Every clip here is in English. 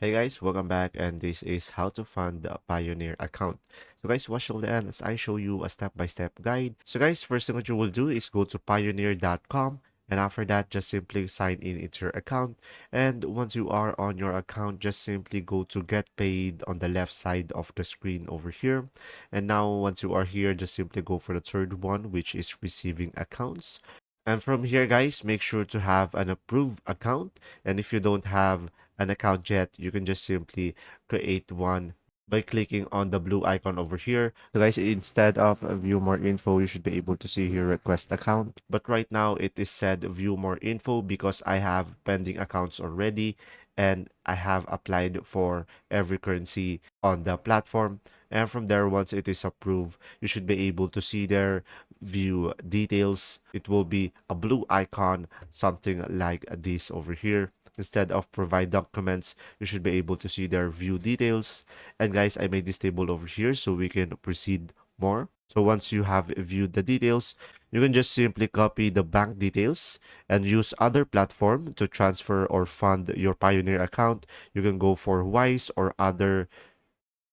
Hey guys, welcome back, and this is how to fund a Payoneer account. So guys, watch till the end as I show you a step-by-step guide. So guys, first thing what you will do is go to Payoneer.com, and after that, just simply sign in into your account. And once you are on your account, just simply go to Get Paid on the left side of the screen over here. And now once you are here, just simply go for the third one, which is Receiving Accounts. And from here, guys, make sure to have an approved account. And if you don't have an account yet, you can just simply create one by clicking on the blue icon over here. So guys, instead of view more info, you should be able to see here request account. But right now it is said view more info because I have pending accounts already and I have applied for every currency on the platform. And from there, once it is approved, you should be able to see there view details. It will be a blue icon, something like this over here. Instead of provide documents, you should be able to see their view details. And guys, I made this table over here so we can proceed more. So once you have viewed the details, you can just simply copy the bank details and use other platform to transfer or fund your Pioneer account. You can go for Wise or other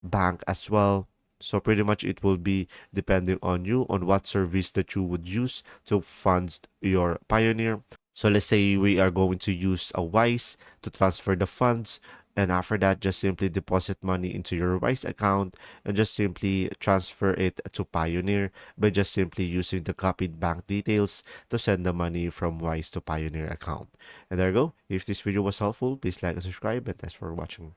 bank as well. So pretty much it will be depending on you on what service that you would use to fund your Pioneer. So let's say we are going to use a Wise to transfer the funds. And after that, just simply deposit money into your Wise account and just simply transfer it to Pioneer by just simply using the copied bank details to send the money from Wise to Pioneer account. And there you go. If this video was helpful, please like and subscribe, and thanks for watching.